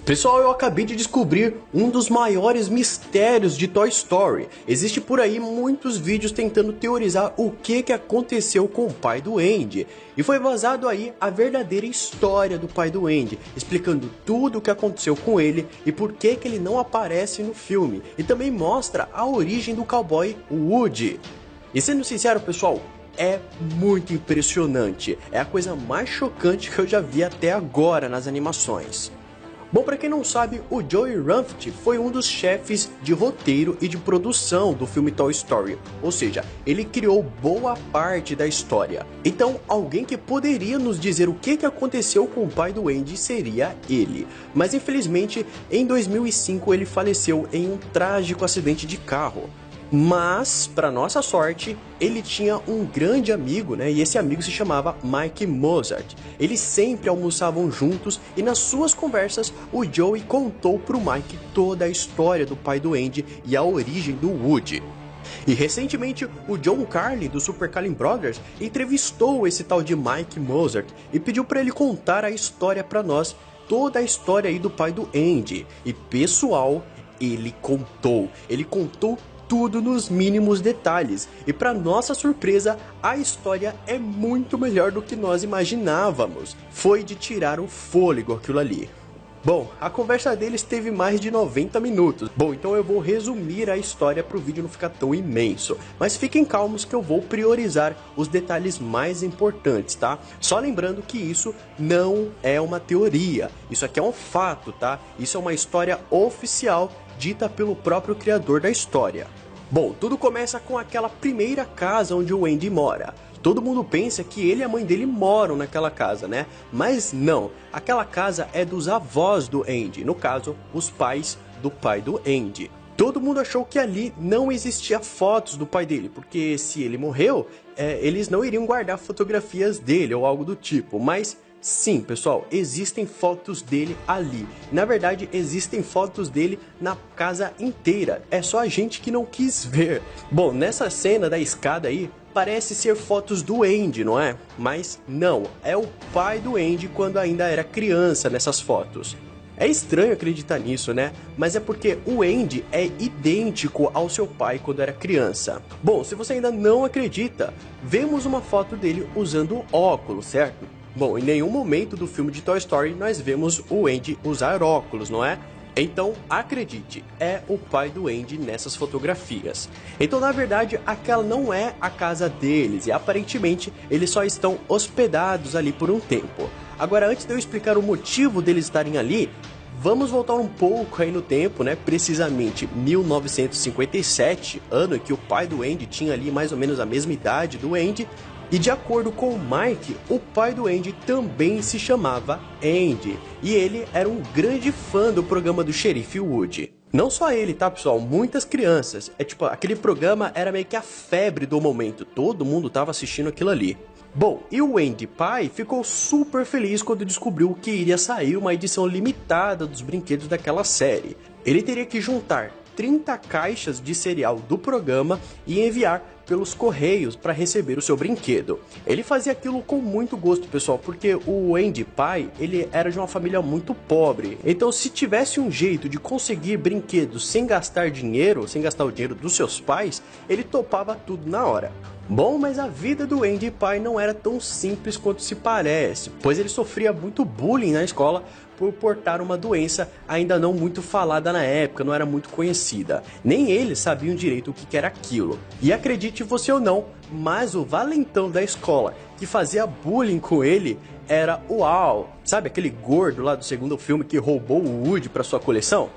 Pessoal, eu acabei de descobrir um dos maiores mistérios de Toy Story. Existe por aí muitos vídeos tentando teorizar o que aconteceu com o pai do Andy. E foi vazado aí a verdadeira história do pai do Andy, explicando tudo o que aconteceu com ele e por que ele não aparece no filme. E também mostra a origem do cowboy Woody. E sendo sincero, pessoal, é muito impressionante. É a coisa mais chocante que eu já vi até agora nas animações. Bom, para quem não sabe, o Joey Ranft foi um dos chefes de roteiro e de produção do filme Toy Story, ou seja, ele criou boa parte da história. Então, alguém que poderia nos dizer o que aconteceu com o pai do Andy seria ele. Mas infelizmente, em 2005 ele faleceu em um trágico acidente de carro. Mas, para nossa sorte, ele tinha um grande amigo, né? E esse amigo se chamava Mike Mozart. Eles sempre almoçavam juntos e nas suas conversas, o Joey contou pro Mike toda a história do pai do Andy e a origem do Woody. E recentemente, o John Carlin, do Super Carlin Brothers, entrevistou esse tal de Mike Mozart e pediu para ele contar a história para nós, toda a história aí do pai do Andy. E pessoal, ele contou tudo nos mínimos detalhes, e para nossa surpresa, a história é muito melhor do que nós imaginávamos. Foi de tirar o fôlego aquilo ali. Bom, a conversa deles teve mais de 90 minutos. Bom, então eu vou resumir a história para o vídeo não ficar tão imenso. Mas fiquem calmos que eu vou priorizar os detalhes mais importantes, tá? Só lembrando que isso não é uma teoria. Isso aqui é um fato, tá? Isso é uma história oficial dita pelo próprio criador da história. Bom, tudo começa com aquela primeira casa onde o Andy mora. Todo mundo pensa que ele e a mãe dele moram naquela casa, né? Mas não, aquela casa é dos avós do Andy, no caso, os pais do pai do Andy. Todo mundo achou que ali não existia fotos do pai dele, porque se ele morreu, eles não iriam guardar fotografias dele ou algo do tipo, mas sim, pessoal, existem fotos dele ali. Na verdade, existem fotos dele na casa inteira. É só a gente que não quis ver. Bom, nessa cena da escada aí, parece ser fotos do Andy, não é? Mas não, é o pai do Andy quando ainda era criança nessas fotos. É estranho acreditar nisso, né? Mas é porque o Andy é idêntico ao seu pai quando era criança. Bom, se você ainda não acredita, vemos uma foto dele usando óculos, certo? Bom, em nenhum momento do filme de Toy Story nós vemos o Andy usar óculos, não é? Então, acredite, é o pai do Andy nessas fotografias. Então, na verdade, aquela não é a casa deles e aparentemente eles só estão hospedados ali por um tempo. Agora, antes de eu explicar o motivo deles estarem ali, vamos voltar um pouco aí no tempo, né? Precisamente 1957, ano em que o pai do Andy tinha ali mais ou menos a mesma idade do Andy. E de acordo com o Mike, o pai do Andy também se chamava Andy. E ele era um grande fã do programa do Xerife Woody. Não só ele, tá, pessoal? Muitas crianças. Tipo, aquele programa era meio que a febre do momento. Todo mundo tava assistindo aquilo ali. Bom, e o Andy pai ficou super feliz quando descobriu que iria sair uma edição limitada dos brinquedos daquela série. Ele teria que juntar 30 caixas de cereal do programa e enviar pelos correios para receber o seu brinquedo. Ele fazia aquilo com muito gosto, pessoal, porque o Andy pai, ele era de uma família muito pobre. Então, se tivesse um jeito de conseguir brinquedos sem gastar dinheiro, sem gastar o dinheiro dos seus pais, ele topava tudo na hora. Bom, mas a vida do Andy pai não era tão simples quanto se parece, pois ele sofria muito bullying na escola por portar uma doença ainda não muito falada na época, não era muito conhecida. Nem eles sabiam direito o que era aquilo. E acredite você ou não, mas o valentão da escola que fazia bullying com ele era o Al. Sabe aquele gordo lá do segundo filme que roubou o Woody para sua coleção?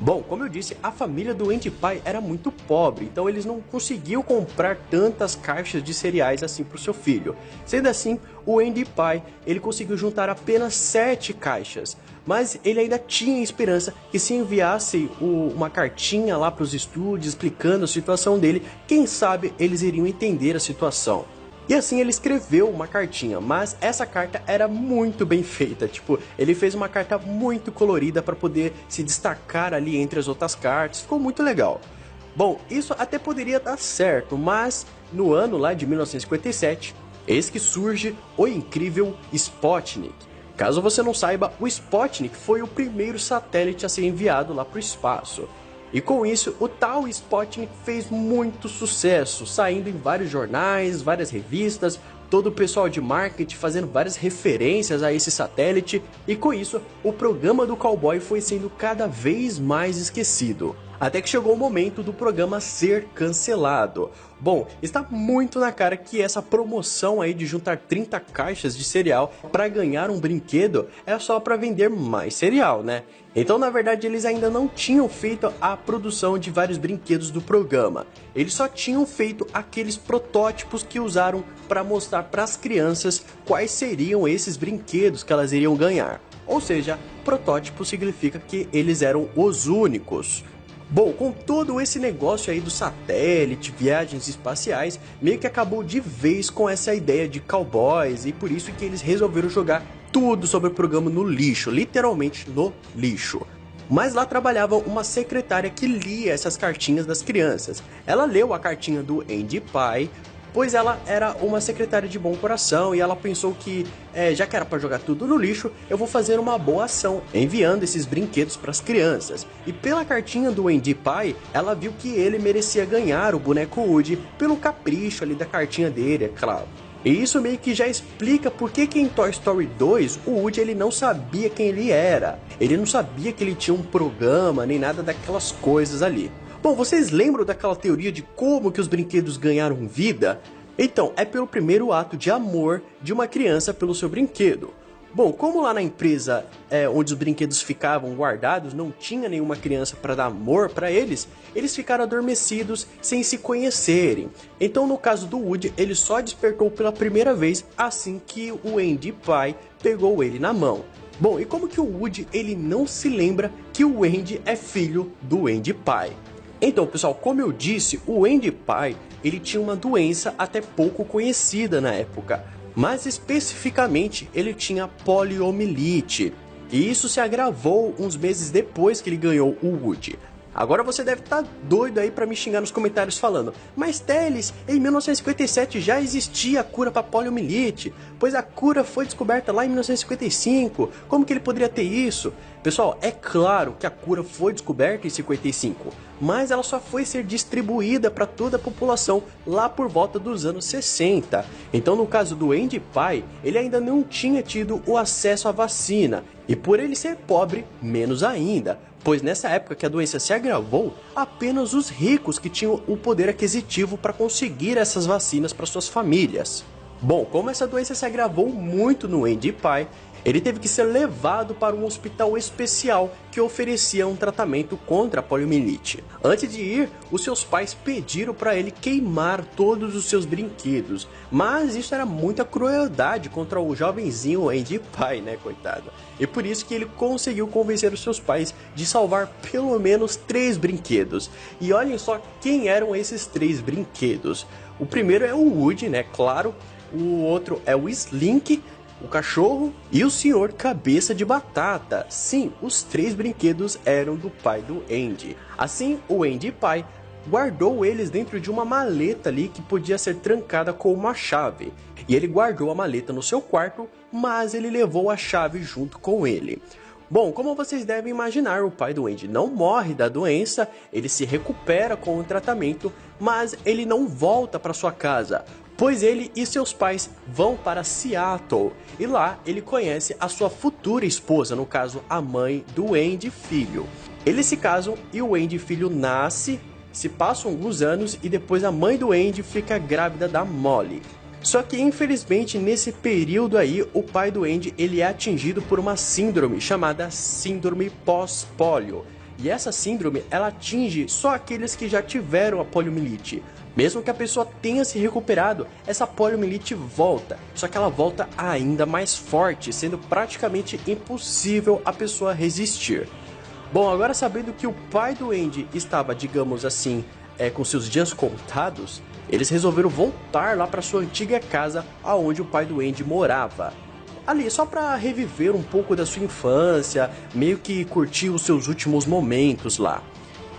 Bom, como eu disse, a família do Andy pai era muito pobre, então eles não conseguiam comprar tantas caixas de cereais assim para o seu filho. Sendo assim, o Andy pai, ele conseguiu juntar apenas 7 caixas, mas ele ainda tinha esperança que se enviasse uma cartinha lá para os estúdios explicando a situação dele, quem sabe eles iriam entender a situação. E assim ele escreveu uma cartinha, mas essa carta era muito bem feita, tipo, ele fez uma carta muito colorida para poder se destacar ali entre as outras cartas, ficou muito legal. Bom, isso até poderia dar certo, mas no ano lá de 1957, eis que surge o incrível Sputnik. Caso você não saiba, o Sputnik foi o primeiro satélite a ser enviado lá para o espaço. E com isso, o tal Sputnik fez muito sucesso, saindo em vários jornais, várias revistas, todo o pessoal de marketing fazendo várias referências a esse satélite, e com isso, o programa do cowboy foi sendo cada vez mais esquecido. Até que chegou o momento do programa ser cancelado. Bom, está muito na cara que essa promoção aí de juntar 30 caixas de cereal para ganhar um brinquedo é só para vender mais cereal, né? Então, na verdade, eles ainda não tinham feito a produção de vários brinquedos do programa. Eles só tinham feito aqueles protótipos que usaram para mostrar para as crianças quais seriam esses brinquedos que elas iriam ganhar. Ou seja, protótipo significa que eles eram os únicos. Bom, com todo esse negócio aí do satélite, viagens espaciais, meio que acabou de vez com essa ideia de cowboys, e por isso que eles resolveram jogar tudo sobre o programa no lixo, literalmente no lixo. Mas lá trabalhava uma secretária que lia essas cartinhas das crianças. Ela leu a cartinha do Andy Pie, pois ela era uma secretária de bom coração e ela pensou que, já que era para jogar tudo no lixo, eu vou fazer uma boa ação, enviando esses brinquedos para as crianças. E pela cartinha do Andy Pie, ela viu que ele merecia ganhar o boneco Woody pelo capricho ali da cartinha dele, é claro. E isso meio que já explica por que em Toy Story 2 o Woody ele não sabia quem ele era. Ele não sabia que ele tinha um programa nem nada daquelas coisas ali. Bom, vocês lembram daquela teoria de como que os brinquedos ganharam vida? Então, é pelo primeiro ato de amor de uma criança pelo seu brinquedo. Bom, como lá na empresa onde os brinquedos ficavam guardados não tinha nenhuma criança para dar amor para eles, eles ficaram adormecidos sem se conhecerem. Então, no caso do Woody, ele só despertou pela primeira vez assim que o Andy Pie pegou ele na mão. Bom, e como que o Woody ele não se lembra que o Andy é filho do Andy Pie? Então, pessoal, como eu disse, o Andy Pie ele tinha uma doença até pouco conhecida na época, mas especificamente ele tinha poliomielite, e isso se agravou uns meses depois que ele ganhou o Woody. Agora você deve estar doido aí para me xingar nos comentários falando: mas Teles, em 1957 já existia a cura para poliomielite, pois a cura foi descoberta lá em 1955, como que ele poderia ter isso? Pessoal, é claro que a cura foi descoberta em 55, mas ela só foi ser distribuída para toda a população lá por volta dos anos 60. Então, no caso do Andy Pie, ele ainda não tinha tido o acesso à vacina, e por ele ser pobre, menos ainda, pois nessa época que a doença se agravou, apenas os ricos que tinham o poder aquisitivo para conseguir essas vacinas para suas famílias. Bom, como essa doença se agravou muito no Andy Pie, ele teve que ser levado para um hospital especial que oferecia um tratamento contra a poliomielite. Antes de ir, os seus pais pediram para ele queimar todos os seus brinquedos, mas isso era muita crueldade contra o jovenzinho Andy Pie, né, coitado? E por isso que ele conseguiu convencer os seus pais de salvar pelo menos 3 brinquedos. E olhem só quem eram esses 3 brinquedos. O primeiro é o Woody, né, claro. O outro é o Slink, o cachorro, e o senhor Cabeça de Batata. Sim, os 3 brinquedos eram do pai do Andy. Assim, o Andy Pie guardou eles dentro de uma maleta ali que podia ser trancada com uma chave. E ele guardou a maleta no seu quarto, mas ele levou a chave junto com ele. Bom, como vocês devem imaginar, o pai do Andy não morre da doença, ele se recupera com o tratamento, mas ele não volta para sua casa, pois ele e seus pais vão para Seattle, e lá ele conhece a sua futura esposa, no caso a mãe do Andy filho. Eles se casam e o Andy filho nasce, se passam alguns anos e depois a mãe do Andy fica grávida da Molly. Só que infelizmente nesse período aí o pai do Andy ele é atingido por uma síndrome chamada síndrome pós-polio. E essa síndrome ela atinge só aqueles que já tiveram a poliomielite. Mesmo que a pessoa tenha se recuperado, essa poliomielite volta, só que ela volta ainda mais forte, sendo praticamente impossível a pessoa resistir. Bom, agora sabendo que o pai do Andy estava, digamos assim, com seus dias contados, eles resolveram voltar lá para sua antiga casa, aonde o pai do Andy morava. Ali, só para reviver um pouco da sua infância, meio que curtir os seus últimos momentos lá.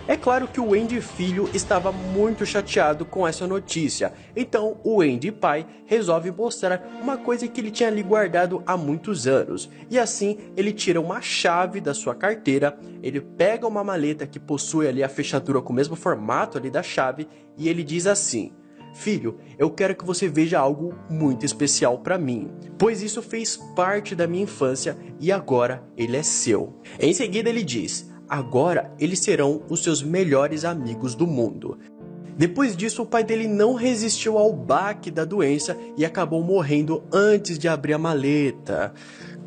É claro que o Andy filho estava muito chateado com essa notícia, então o Andy pai resolve mostrar uma coisa que ele tinha ali guardado há muitos anos, e assim ele tira uma chave da sua carteira, ele pega uma maleta que possui ali a fechadura com o mesmo formato ali da chave, e ele diz assim: filho, eu quero que você veja algo muito especial para mim, pois isso fez parte da minha infância e agora ele é seu. Em seguida ele diz: agora eles serão os seus melhores amigos do mundo. Depois disso, o pai dele não resistiu ao baque da doença e acabou morrendo antes de abrir a maleta.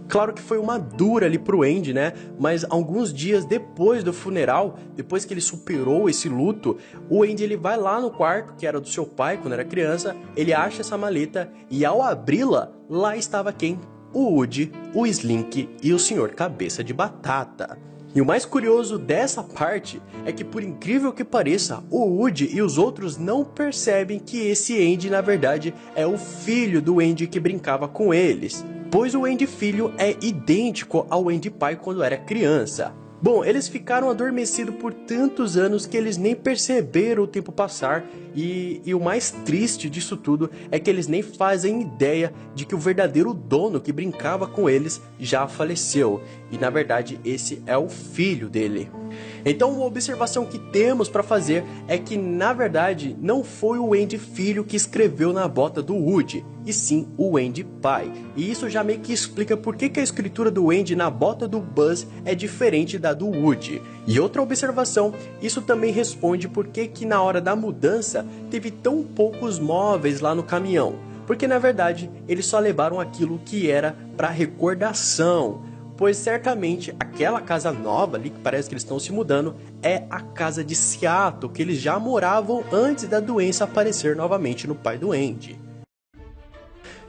Claro que foi uma dura ali pro Andy, né? Mas alguns dias depois do funeral, depois que ele superou esse luto, o Andy ele vai lá no quarto, que era do seu pai quando era criança, ele acha essa maleta e ao abri-la, lá estava quem? O Woody, o Slink e o Sr. Cabeça de Batata. E o mais curioso dessa parte é que, por incrível que pareça, o Woody e os outros não percebem que esse Andy na verdade é o filho do Andy que brincava com eles, pois o Andy filho é idêntico ao Andy pai quando era criança. Bom, eles ficaram adormecidos por tantos anos que eles nem perceberam o tempo passar e o mais triste disso tudo é que eles nem fazem ideia de que o verdadeiro dono que brincava com eles já faleceu e na verdade esse é o filho dele. Então uma observação que temos para fazer é que na verdade não foi o Andy filho que escreveu na bota do Woody, e sim o Andy pai. E isso já meio que explica por que a escritura do Andy na bota do Buzz é diferente da do Woody. E outra observação, isso também responde por que na hora da mudança teve tão poucos móveis lá no caminhão. Porque na verdade eles só levaram aquilo que era para recordação. Pois certamente aquela casa nova ali, que parece que eles estão se mudando, é a casa de Seattle, que eles já moravam antes da doença aparecer novamente no pai do Andy.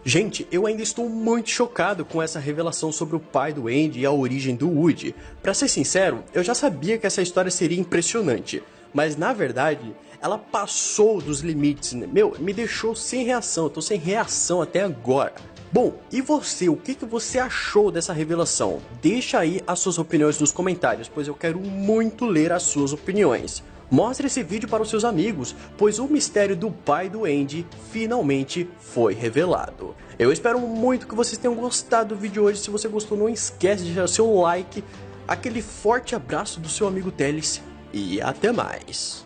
Gente, eu ainda estou muito chocado com essa revelação sobre o pai do Andy e a origem do Woody. Pra ser sincero, eu já sabia que essa história seria impressionante, mas na verdade, ela passou dos limites, né? Meu, me deixou sem reação, eu tô sem reação até agora. Bom, e você, o que você achou dessa revelação? Deixa aí as suas opiniões nos comentários, pois eu quero muito ler as suas opiniões. Mostre esse vídeo para os seus amigos, pois o mistério do pai do Andy finalmente foi revelado. Eu espero muito que vocês tenham gostado do vídeo hoje. Se você gostou, não esquece de deixar seu like, aquele forte abraço do seu amigo Teles e até mais.